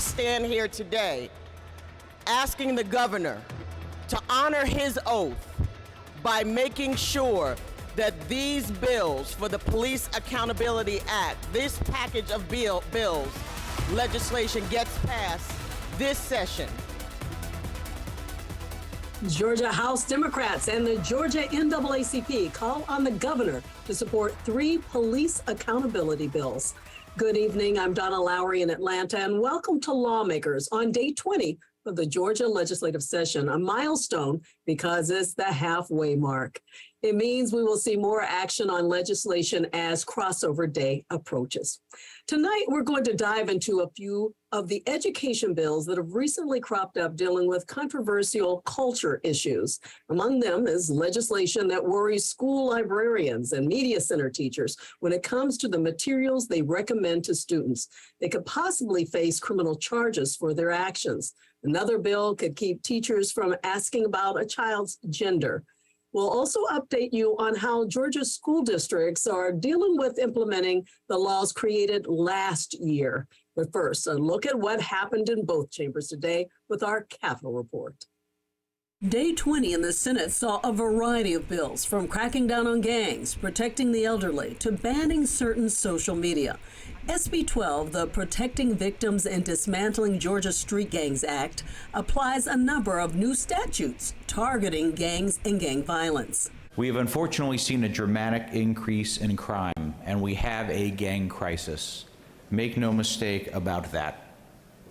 stand here today asking the governor to honor his oath by making sure that these bills for the Police Accountability Act, this package of bills, legislation gets passed this session. Georgia House Democrats and the Georgia NAACP call on the governor to support 3 police accountability bills. Good evening, I'm Donna Lowry in Atlanta, and welcome to Lawmakers on day 20 of the Georgia legislative session, a milestone because it's the halfway mark. It means we will see more action on legislation as crossover day approaches. Tonight, we're going to dive into a few of the education bills that have recently cropped up dealing with controversial culture issues. Among them is legislation that worries school librarians and media center teachers when it comes to the materials they recommend to students. They could possibly face criminal charges for their actions. Another bill could keep teachers from asking about a child's gender. We'll also update you on how Georgia school districts are dealing with implementing the laws created last year. But first, a look at what happened in both chambers today with our Capitol Report. Day 20 in the Senate saw a variety of bills, from cracking down on gangs, protecting the elderly, to banning certain social media. SB 12, the Protecting Victims and Dismantling Georgia Street Gangs Act, applies a number of new statutes targeting gangs and gang violence. We have unfortunately seen a dramatic increase in crime, and we have a gang crisis. Make no mistake about that.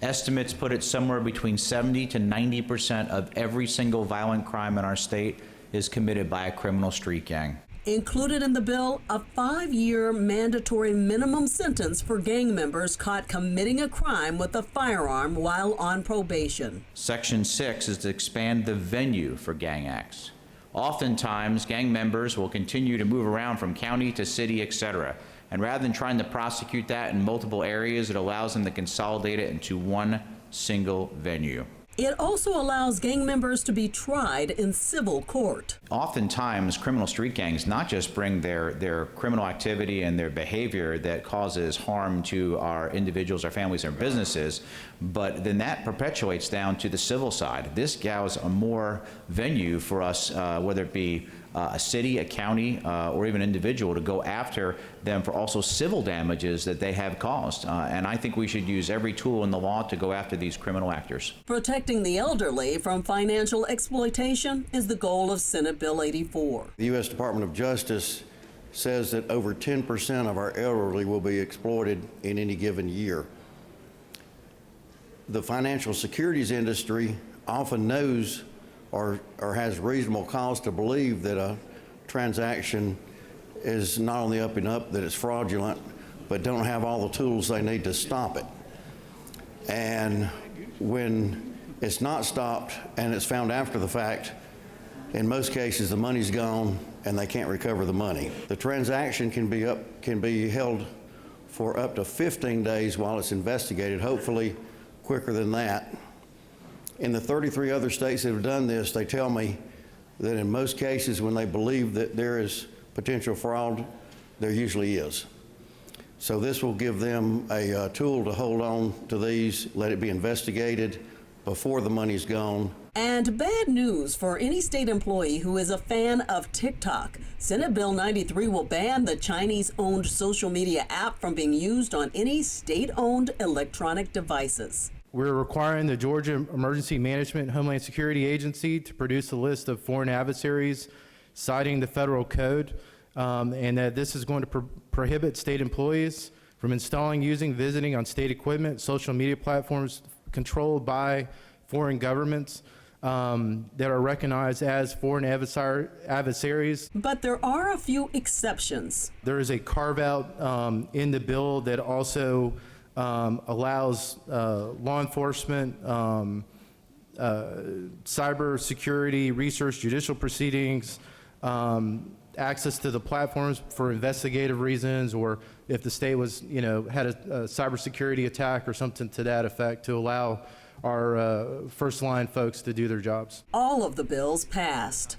Estimates put it somewhere between 70 to 90% of every single violent crime in our state is committed by a criminal street gang. Included in the bill, a 5-year mandatory minimum sentence for gang members caught committing a crime with a firearm while on probation. Section 6 is to expand the venue for gang acts. Oftentimes, gang members will continue to move around from county to city, etc. And rather than trying to prosecute that in multiple areas, it allows them to consolidate it into one single venue. It also allows gang members to be tried in civil court. Oftentimes, criminal street gangs not just bring their criminal activity and their behavior that causes harm to our individuals, our families, our businesses, but then that perpetuates down to the civil side. This gives a more venue for us, whether it be a city, a county, or even individual, to go after them for also civil damages that they have caused. And I think we should use every tool in the law to go after these criminal actors. Protecting the elderly from financial exploitation is the goal of Senate Bill 84. The U.S. Department of Justice says that over 10% of our elderly will be exploited in any given year. The financial securities industry often knows or has reasonable cause to believe that a transaction is not only up and up, that it's fraudulent, but don't have all the tools they need to stop it. And when it's not stopped and it's found after the fact, in most cases the money's gone and they can't recover the money. The transaction can be held for up to 15 days while it's investigated, hopefully quicker than that. In the 33 other states that have done this, they tell me that in most cases when they believe that there is potential fraud, there usually is. So this will give them a tool to hold on to these, let it be investigated before the money's gone. And bad news for any state employee who is a fan of TikTok. Senate Bill 93 will ban the Chinese-owned social media app from being used on any state-owned electronic devices. We're requiring the Georgia Emergency Management and Homeland Security Agency to produce a list of foreign adversaries citing the federal code, and that this is going to prohibit state employees from installing, using, visiting on state equipment, social media platforms controlled by foreign governments that are recognized as foreign adversaries. But there are a few exceptions. There is a carve-out in the bill that also allows law enforcement, cyber security, research, judicial proceedings, access to the platforms for investigative reasons, or if the state was, had a cybersecurity attack or something to that effect, to allow our first line folks to do their jobs. All of the bills passed.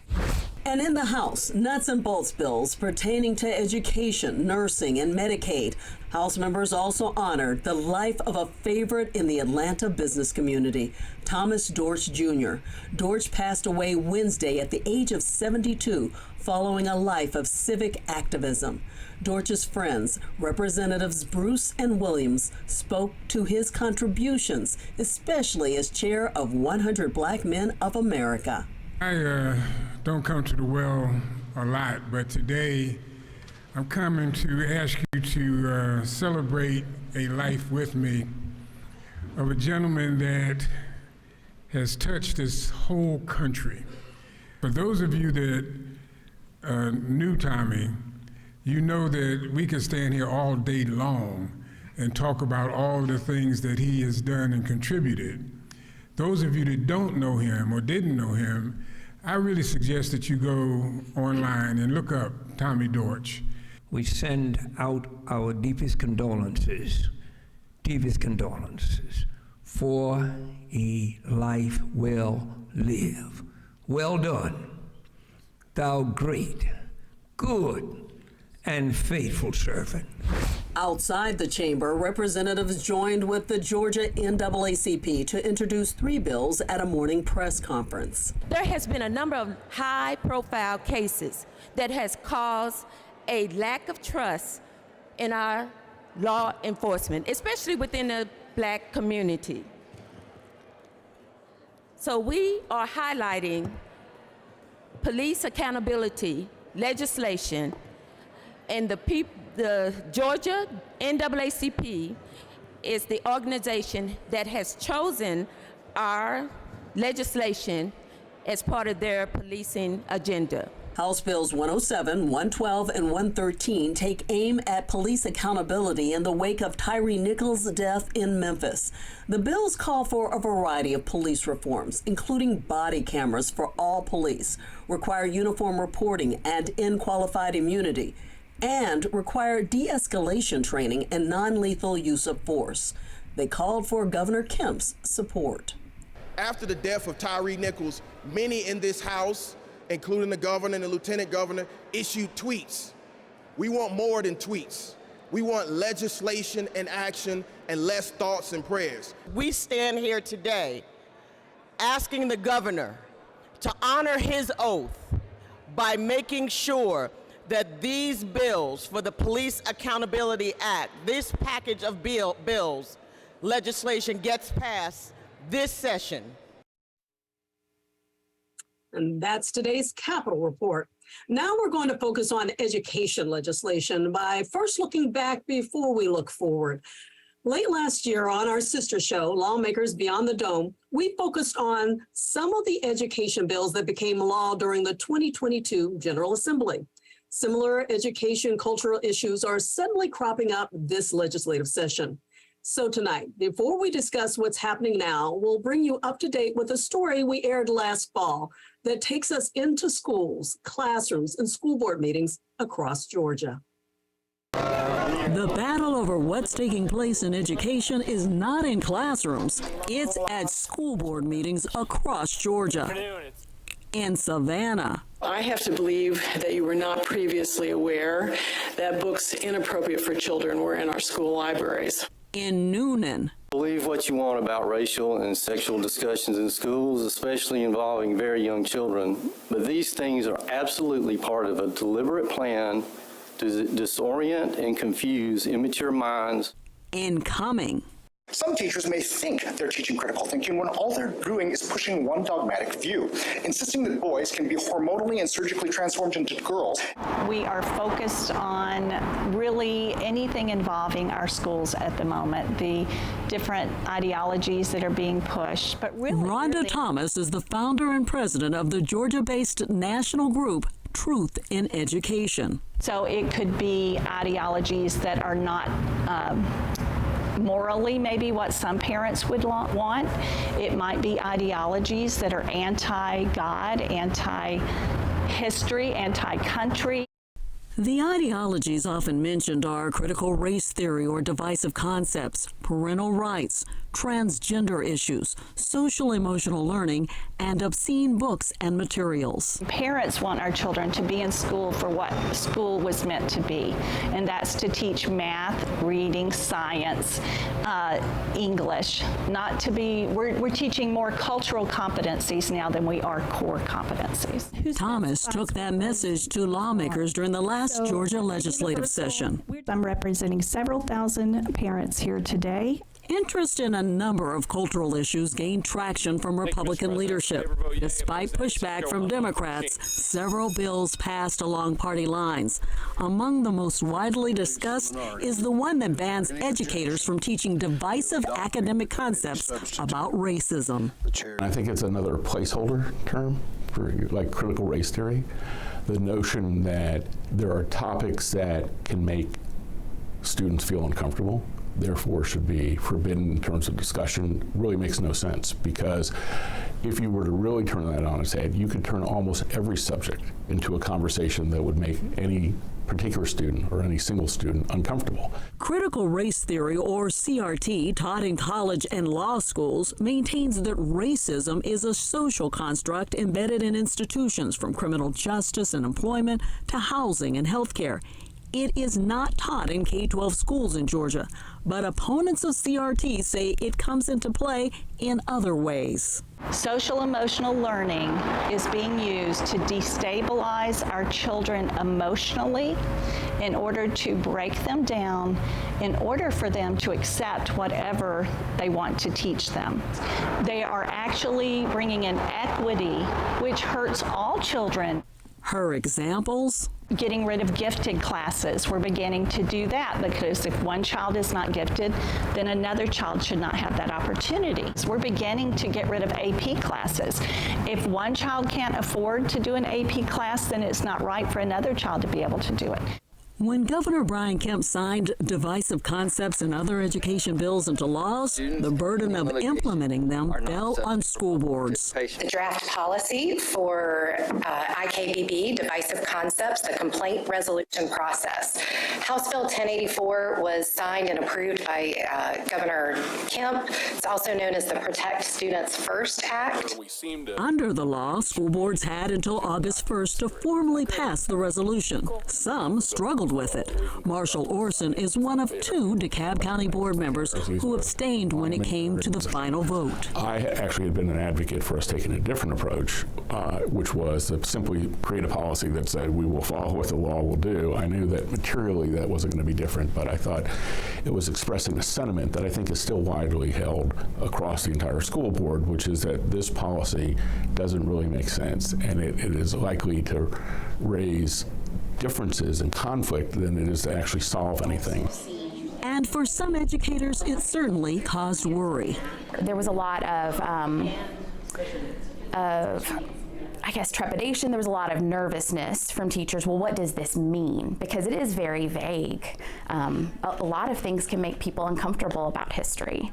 And in the House, nuts and bolts bills pertaining to education, nursing, and Medicaid. House members also honored the life of a favorite in the Atlanta business community, Thomas Dortch Jr. Dortch passed away Wednesday at the age of 72 following a life of civic activism. Dortch's friends, Representatives Bruce and Williams, spoke to his contributions, especially as chair of 100 Black Men of America. I don't come to the well a lot, but today I'm coming to ask you to celebrate a life with me of a gentleman that has touched this whole country. For those of you that knew Tommy, you know that we could stand here all day long and talk about all the things that he has done and contributed. Those of you that don't know him or didn't know him, I really suggest that you go online and look up Tommy Dortch. We send out our deepest condolences for a life well lived. Well done, thou great, good, and faithful servant. Outside the chamber, representatives joined with the Georgia NAACP to introduce 3 bills at a morning press conference. There has been a number of high-profile cases that has caused a lack of trust in our law enforcement, especially within the Black community. So we are highlighting police accountability legislation, and the Georgia NAACP is the organization that has chosen our legislation as part of their policing agenda. House Bills 107, 112, and 113 take aim at police accountability in the wake of Tyree Nichols' death in Memphis. The bills call for a variety of police reforms, including body cameras for all police, require uniform reporting and unqualified immunity, and require de-escalation training and non-lethal use of force. They called for Governor Kemp's support. After the death of Tyree Nichols, many in this House, including the governor and the lieutenant governor, issued tweets. We want more than tweets. We want legislation and action and less thoughts and prayers. We stand here today asking the governor to honor his oath by making sure that these bills for the Police Accountability Act, this package of bills, legislation gets passed this session. And that's today's Capitol Report. Now we're going to focus on education legislation by first looking back before we look forward. Late last year on our sister show, Lawmakers Beyond the Dome, we focused on some of the education bills that became law during the 2022 General Assembly. Similar education cultural issues are suddenly cropping up this legislative session. So tonight, before we discuss what's happening now, we'll bring you up to date with a story we aired last fall that takes us into schools, classrooms, and school board meetings across Georgia. The battle over what's taking place in education is not in classrooms. It's at school board meetings across Georgia. In Savannah. I have to believe that you were not previously aware that books inappropriate for children were in our school libraries. In Noonan. Believe what you want about racial and sexual discussions in schools, especially involving very young children, but these things are absolutely part of a deliberate plan to disorient and confuse immature minds. In Cumming. Some teachers may think they're teaching critical thinking when all they're doing is pushing one dogmatic view, insisting that boys can be hormonally and surgically transformed into girls. We are focused on really anything involving our schools at the moment, the different ideologies that are being pushed. But really, Rhonda Thomas is the founder and president of the Georgia-based national group Truth in Education. So it could be ideologies that are not morally maybe what some parents would want. It might be ideologies that are anti-God, anti-history, anti-country. The ideologies often mentioned are critical race theory or divisive concepts, parental rights, transgender issues, social emotional learning, and obscene books and materials. Parents want our children to be in school for what school was meant to be, and that's to teach math, reading, science, English, not to be, we're teaching more cultural competencies now than we are core competencies. Thomas took that message to lawmakers during the last Georgia legislative session. I'm representing several thousand parents here today. Interest in a number of cultural issues gained traction from Republican leadership. Despite pushback from Democrats, several bills passed along party lines. Among the most widely discussed is the one that bans educators from teaching divisive academic concepts about racism. I think it's another placeholder term for like critical race theory. The notion that there are topics that can make students feel uncomfortable, therefore should be forbidden in terms of discussion, really makes no sense, because if you were to really turn that on its head, you could turn almost every subject into a conversation that would make any particular student or any single student uncomfortable. Critical race theory, or CRT, taught in college and law schools, maintains that racism is a social construct embedded in institutions, from criminal justice and employment to housing and healthcare. It is not taught in K-12 schools in Georgia, but opponents of CRT say it comes into play in other ways. Social emotional learning is being used to destabilize our children emotionally in order to break them down, in order for them to accept whatever they want to teach them. They are actually bringing in equity, which hurts all children. Her examples? Getting rid of gifted classes. We're beginning to do that because if one child is not gifted, then another child should not have that opportunity. So we're beginning to get rid of AP classes. If one child can't afford to do an AP class, then it's not right for another child to be able to do it. When Governor Brian Kemp signed divisive concepts and other education bills into laws, the burden of implementing them fell on school boards. The draft policy for IKBB, divisive concepts, the complaint resolution process. House Bill 1084 was signed and approved by Governor Kemp. It's also known as the Protect Students First Act. Under the law, school boards had until August 1st to formally pass the resolution. Some struggled with it. Marshall Orson is one of two DeKalb County board members who abstained when it came to the final vote. I actually had been an advocate for us taking a different approach, which was to simply create a policy that said we will follow what the law will do. I knew that materially that wasn't going to be different, but I thought it was expressing a sentiment that I think is still widely held across the entire school board, which is that this policy doesn't really make sense, and it is likely to raise differences and conflict than it is to actually solve anything. And for some educators, it certainly caused worry. There was a lot of I guess, trepidation. There was a lot of nervousness from teachers. Well, what does this mean? Because it is very vague. A lot of things can make people uncomfortable about history.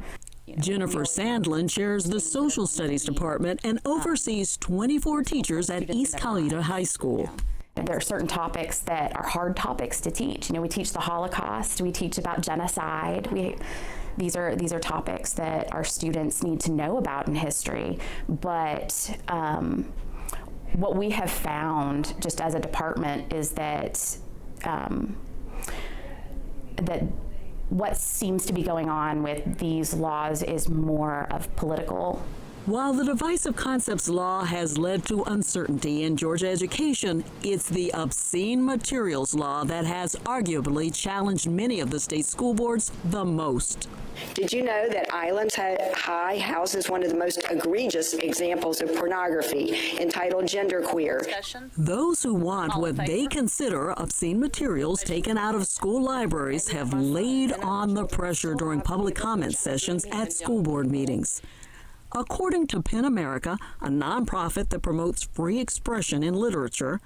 Jennifer Sandlin chairs the Social Studies Department and oversees 24 teachers at East Coweta High School. There are certain topics that are hard topics to teach. You know, we teach the Holocaust, we teach about genocide. These are topics that our students need to know about in history. But what we have found just as a department is that that what seems to be going on with these laws is more of political. While the Divisive Concepts Law has led to uncertainty in Georgia education, it's the Obscene Materials Law that has arguably challenged many of the state school boards the most. Did you know that Islands High houses one of the most egregious examples of pornography, entitled Genderqueer? Those who want what they consider obscene materials taken out of school libraries have laid on the pressure during public comment sessions at school board meetings. According to PEN America, a nonprofit that promotes free expression in literature,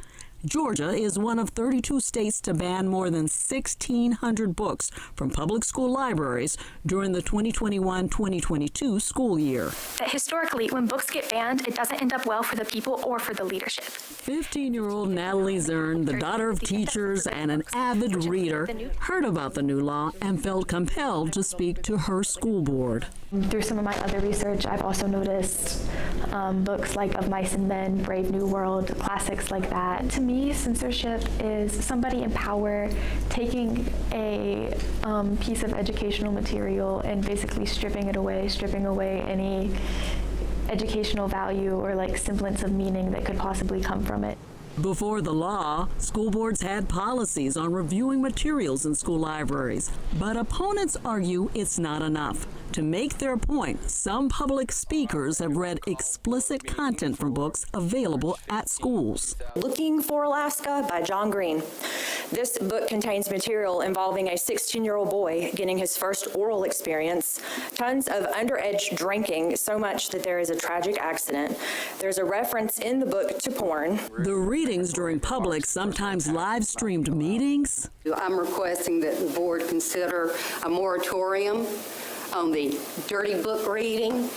Georgia is one of 32 states to ban more than 1,600 books from public school libraries during the 2021-2022 school year. Historically, when books get banned, it doesn't end up well for the people or for the leadership. 15-year-old Natalie Zern, the daughter of teachers and an avid reader, heard about the new law and felt compelled to speak to her school board. Through some of my other research, I've also noticed books like Of Mice and Men, Brave New World, classics like that. To me, censorship is somebody in power taking a piece of educational material and basically stripping away any educational value or like semblance of meaning that could possibly come from it. Before the law, school boards had policies on reviewing materials in school libraries, but opponents argue it's not enough. To make their point, some public speakers have read explicit content from books available at schools. Looking for Alaska by John Green. This book contains material involving a 16-year-old boy getting his first oral experience, tons of underage drinking, so much that there is a tragic accident. There's a reference in the book to porn. The readings during public, sometimes live-streamed meetings. I'm requesting that the board consider a moratorium on the dirty book reading.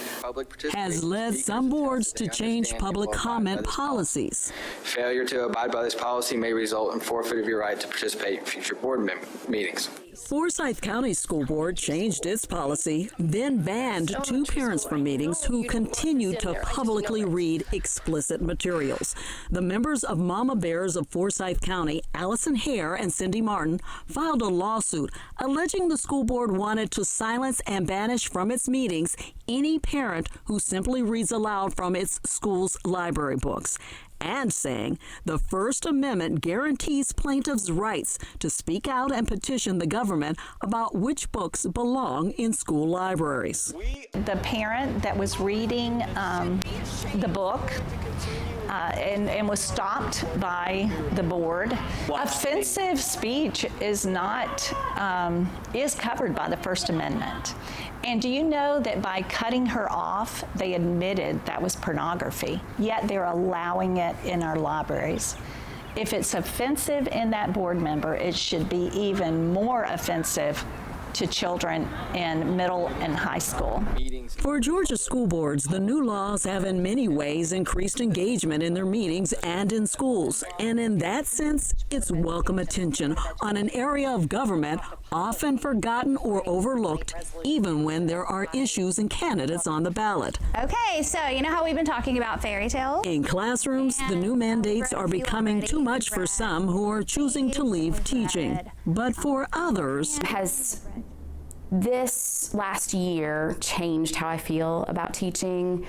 Has led some boards to change public comment policies. Failure to abide by this policy may result in forfeit of your right to participate in future board meetings. Forsyth County School Board changed its policy, then banned 2 parents from meetings who continued to publicly read explicit materials. The members of Mama Bears of Forsyth County, Allison Hare and Cindy Martin, filed a lawsuit alleging the school board wanted to silence and banish from its meetings any parent who simply reads aloud from its school's library books, and saying the First Amendment guarantees plaintiffs' rights to speak out and petition the government about which books belong in school libraries. The parent that was reading the book and was stopped by the board. Offensive speech is not is covered by the First Amendment. And do you know that by cutting her off, they admitted that was pornography, yet they're allowing it in our libraries? If it's offensive in that board member, it should be even more offensive to children in middle and high school. For Georgia school boards, the new laws have in many ways increased engagement in their meetings and in schools. And in that sense, it's welcome attention on an area of government often forgotten or overlooked, even when there are issues and candidates on the ballot. Okay, so you know how we've been talking about fairy tales? In classrooms, the new mandates are becoming too much for some who are choosing to leave teaching. But for others, has this last year changed how I feel about teaching?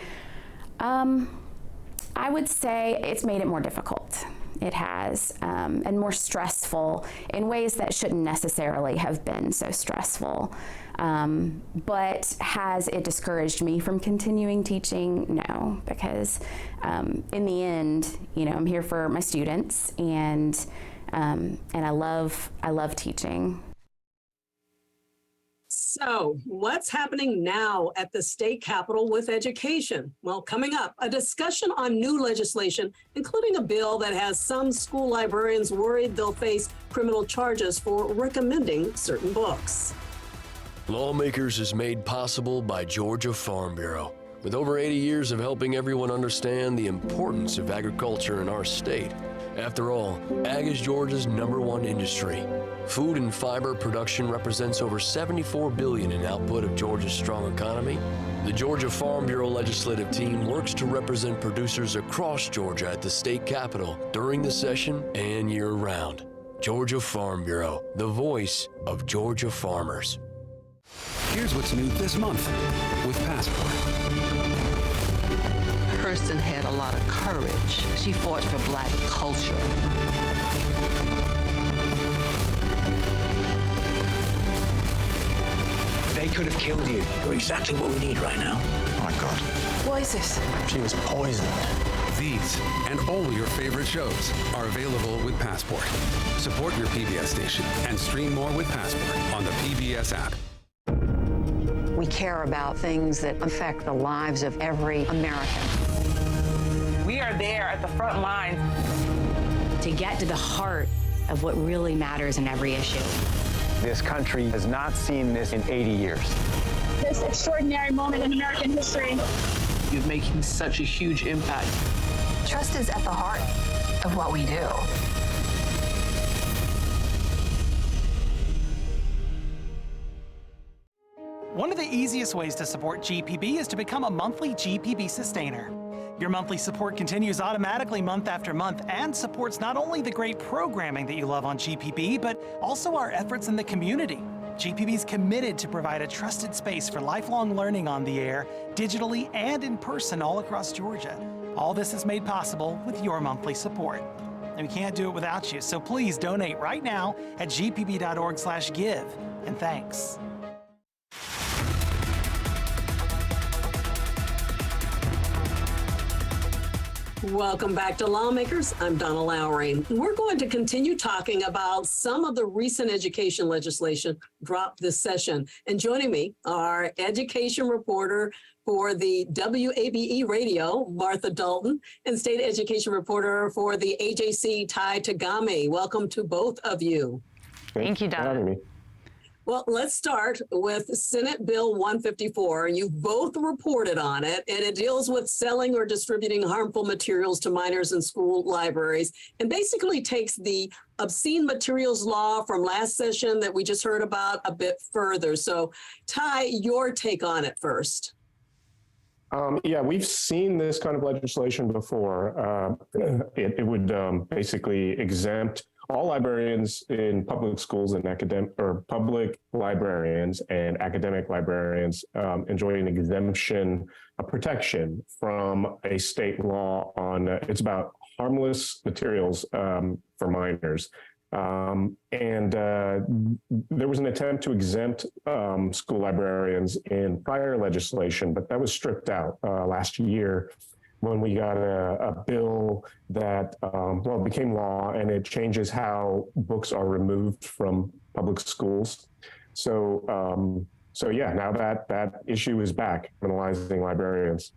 I would say it's made it more difficult. It has, and more stressful in ways that shouldn't necessarily have been so stressful. But has it discouraged me from continuing teaching? No, because in the end, you know, I'm here for my students, and I love teaching. So, what's happening now at the state capitol with education? Well, coming up, a discussion on new legislation, including a bill that has some school librarians worried they'll face criminal charges for recommending certain books. Lawmakers is made possible by Georgia Farm Bureau. With over 80 years of helping everyone understand the importance of agriculture in our state. After all, ag is Georgia's #1 industry. Food and fiber production represents over $74 billion in output of Georgia's strong economy. The Georgia Farm Bureau legislative team works to represent producers across Georgia at the state capitol during the session and year-round. Georgia Farm Bureau, the voice of Georgia farmers. Here's what's new this month with Passport. Kirsten had a lot of courage. She fought for Black culture. They could have killed you. You're exactly what we need right now. Oh my God. What is this? She was poisoned. These and all your favorite shows are available with Passport. Support your PBS station and stream more with Passport on the PBS app. We care about things that affect the lives of every American. We are there at the front line to get to the heart of what really matters in every issue. This country has not seen this in 80 years. This extraordinary moment in American history. You're making such a huge impact. Trust is at the heart of what we do. One of the easiest ways to support GPB is to become a monthly GPB sustainer. Your monthly support continues automatically month after month and supports not only the great programming that you love on GPB, but also our efforts in the community. GPB is committed to provide a trusted space for lifelong learning on the air, digitally and in person all across Georgia. All this is made possible with your monthly support. And we can't do it without you, so please donate right now at gpb.org/give. And thanks. Welcome back to Lawmakers. I'm Donna Lowry. We're going to continue talking about some of the recent education legislation dropped this session. And joining me are education reporter for the WABE Radio, Martha Dalton, and state education reporter for the AJC, Ty Tagami. Welcome to both of you. Thank you, Donna. Well, let's start with Senate Bill 154. You've both reported on it, and it deals with selling or distributing harmful materials to minors in school libraries, and basically takes the obscene materials law from last session that we just heard about a bit further. So, Ty, your take on it first. Yeah, we've seen this kind of legislation before. It would basically exempt all librarians in public schools and public librarians and academic librarians enjoy an exemption, a protection from a state law on, it's about harmless materials for minors. There was an attempt to exempt school librarians in prior legislation, but that was stripped out last year when we got a bill that, became law, and it changes how books are removed from public schools. So yeah, now that issue is back, criminalizing librarians.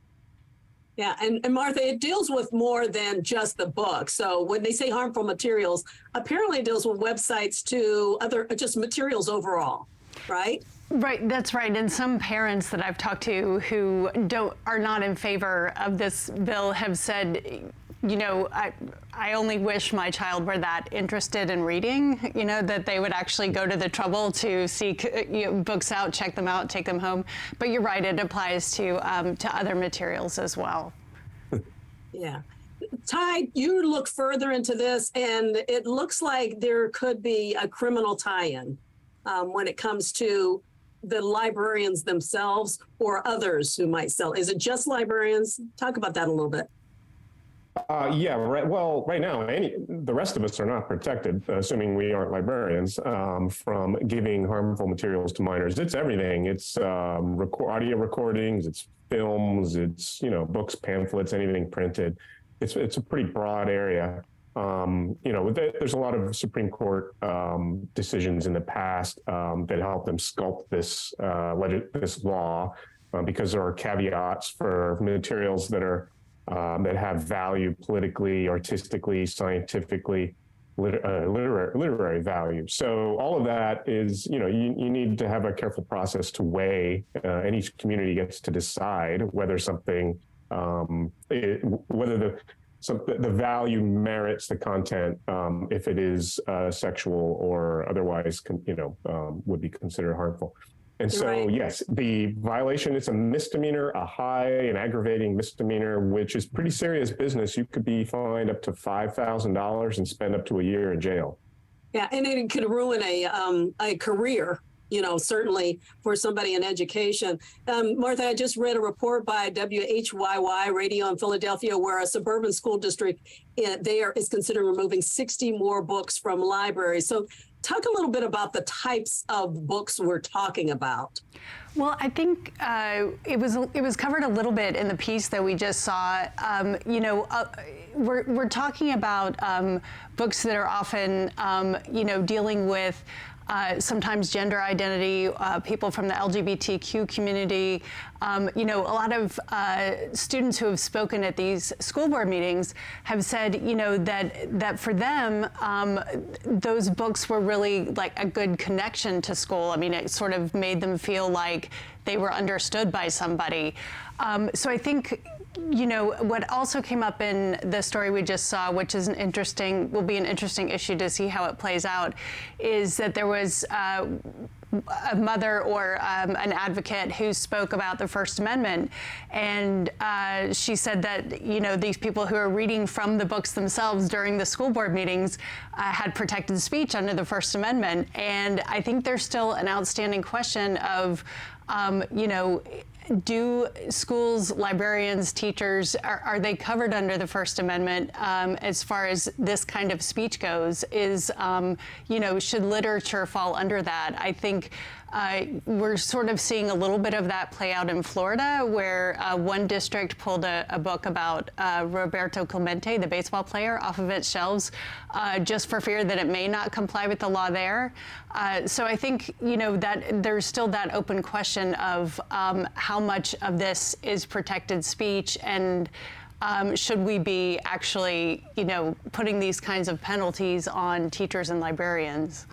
Yeah, and Martha, it deals with more than just the book. So when they say harmful materials, apparently it deals with websites too, other just materials overall, right? Right, that's right. And some parents that I've talked to who are not in favor of this bill have said, you know, I only wish my child were that interested in reading, you know, that they would actually go to the trouble to seek books out, check them out, take them home. But you're right, it applies to other materials as well. Yeah. Ty, you look further into this, and it looks like there could be a criminal tie-in when it comes to the librarians themselves or others who might sell. Is it just librarians? Talk about that a little bit. Yeah, right. Well, right now, the rest of us are not protected, assuming we aren't librarians, from giving harmful materials to minors. It's everything. It's audio recordings, it's films, it's, you know, books, pamphlets, anything printed. It's a pretty broad area. You know, there's a lot of Supreme Court decisions in the past that help them sculpt this this law because there are caveats for materials that are that have value politically, artistically, scientifically, literary value. So all of that is, you know, you need to have a careful process to weigh, and each community gets to decide whether something, whether the value merits the content, if it is sexual or otherwise, would be considered harmful. And so, right. Yes, the violation is a misdemeanor, a high and aggravating misdemeanor, which is pretty serious business. You could be fined up to $5,000 and spend up to a year in jail. Yeah, and it could ruin a career, you know, certainly for somebody in education. Martha, I just read a report by WHYY Radio in Philadelphia where a suburban school district there is considering removing 60 more books from libraries. So talk a little bit about the types of books we're talking about. Well, I think it was covered a little bit in the piece that we just saw. We're talking about books that are often, dealing with sometimes gender identity, people from the LGBTQ community. You know, a lot of students who have spoken at these school board meetings have said, you know, that for them, those books were really like a good connection to school. I mean, it sort of made them feel like they were understood by somebody. So I think, you know, what also came up in the story we just saw, which is will be an interesting issue to see how it plays out, is that there was a mother or an advocate who spoke about the First Amendment, and she said that, you know, these people who are reading from the books themselves during the school board meetings had protected speech under the First Amendment. And I think there's still an outstanding question of, you know, do schools, librarians, teachers, are they covered under the First Amendment as far as this kind of speech goes? You know, should literature fall under that? I think we're sort of seeing a little bit of that play out in Florida, where one district pulled a book about Roberto Clemente, the baseball player, off of its shelves just for fear that it may not comply with the law there. So I think, you know, that there's still that open question of how much of this is protected speech, and should we be actually, you know, putting these kinds of penalties on teachers and librarians?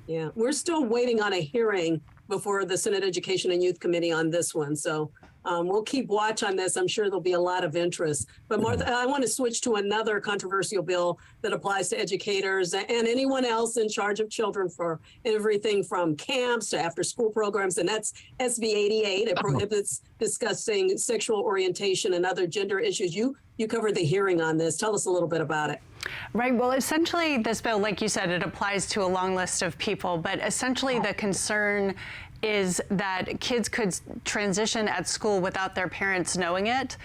Yeah, we're still waiting on a hearing before the Senate Education and Youth Committee on this one. So we'll keep watch on this. I'm sure there'll be a lot of interest. But Martha, I want to switch to another controversial bill that applies to educators and anyone else in charge of children, for everything from camps to after school programs. And that's SB 88. It prohibits discussing sexual orientation and other gender issues. You covered the hearing on this. Tell us a little bit about it. Right. Well, essentially, this bill, like you said, it applies to a long list of people. But essentially, the concern is that kids could transition at school without their parents knowing it.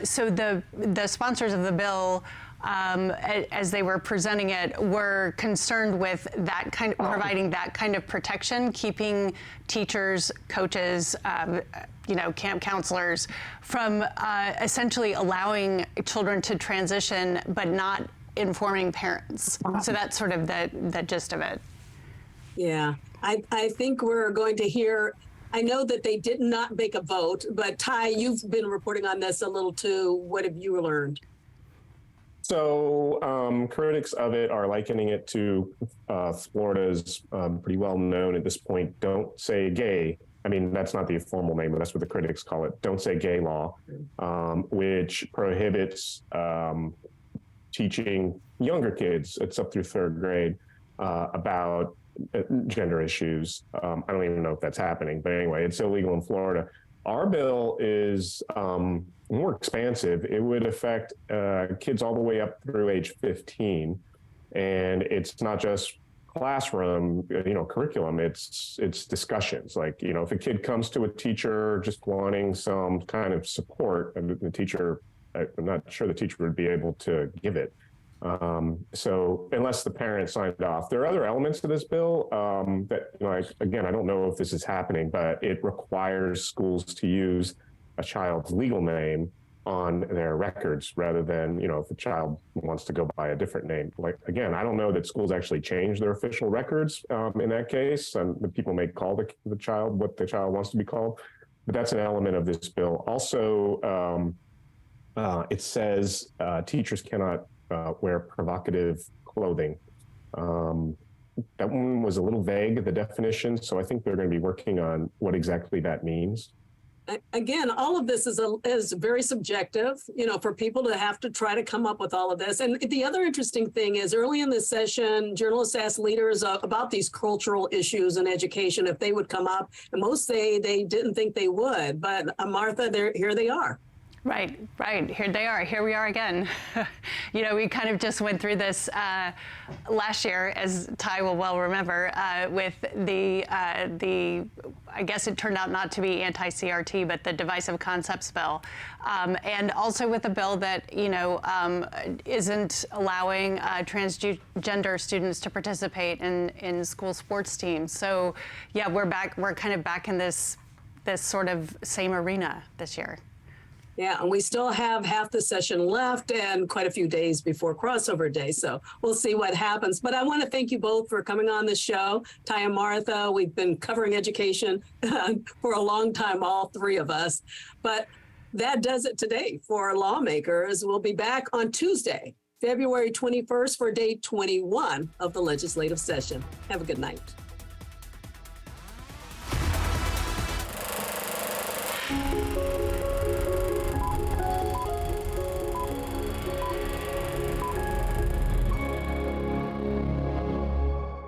So the sponsors of the bill, as they were presenting it, were concerned with that kind of providing that kind of protection, keeping teachers, coaches, you know, camp counselors from essentially allowing children to transition, but not informing parents. So that's sort of the gist of it. Yeah, I think we're going to hear, I know that they did not make a vote, but Ty, you've been reporting on this a little too. What have you learned? So critics of it are likening it to Florida's pretty well known at this point, Don't Say Gay. I mean, that's not the formal name, but that's what the critics call it, Don't Say Gay law, which prohibits teaching younger kids, it's up through third grade, about gender issues. I don't even know if that's happening, but anyway, it's illegal in Florida. Our bill is more expansive. It would affect kids all the way up through age 15. And it's not just classroom, you know, curriculum, it's discussions. Like, you know, if a kid comes to a teacher just wanting some kind of support, and the teacher, I'm not sure the teacher would be able to give it. So unless the parent signed off. There are other elements to this bill that, you know, again, I don't know if this is happening, but it requires schools to use a child's legal name on their records rather than, you know, if a child wants to go by a different name. Like, again, I don't know that schools actually change their official records in that case. The people may call the child what the child wants to be called, but that's an element of this bill. Also, it says teachers cannot wear provocative clothing. That one was a little vague, the definition, so I think they're going to be working on what exactly that means. Again, all of this is very subjective, you know, for people to have to try to come up with all of this. And the other interesting thing is early in this session, journalists asked leaders about these cultural issues in education if they would come up, and most say they didn't think they would. But Martha, here they are. Right. Here they are. Here we are again. You know, we kind of just went through this last year, as Ty will well remember, with the I guess it turned out not to be anti-CRT, but the divisive concepts bill, and also with a bill that, you know, isn't allowing transgender students to participate in school sports teams. So, yeah, we're kind of back in this sort of same arena this year. Yeah, and we still have half the session left and quite a few days before crossover day. So we'll see what happens. But I want to thank you both for coming on the show. Ty and Martha, we've been covering education for a long time, all three of us. But that does it today for Lawmakers. We'll be back on Tuesday, February 21st for day 21 of the legislative session. Have a good night.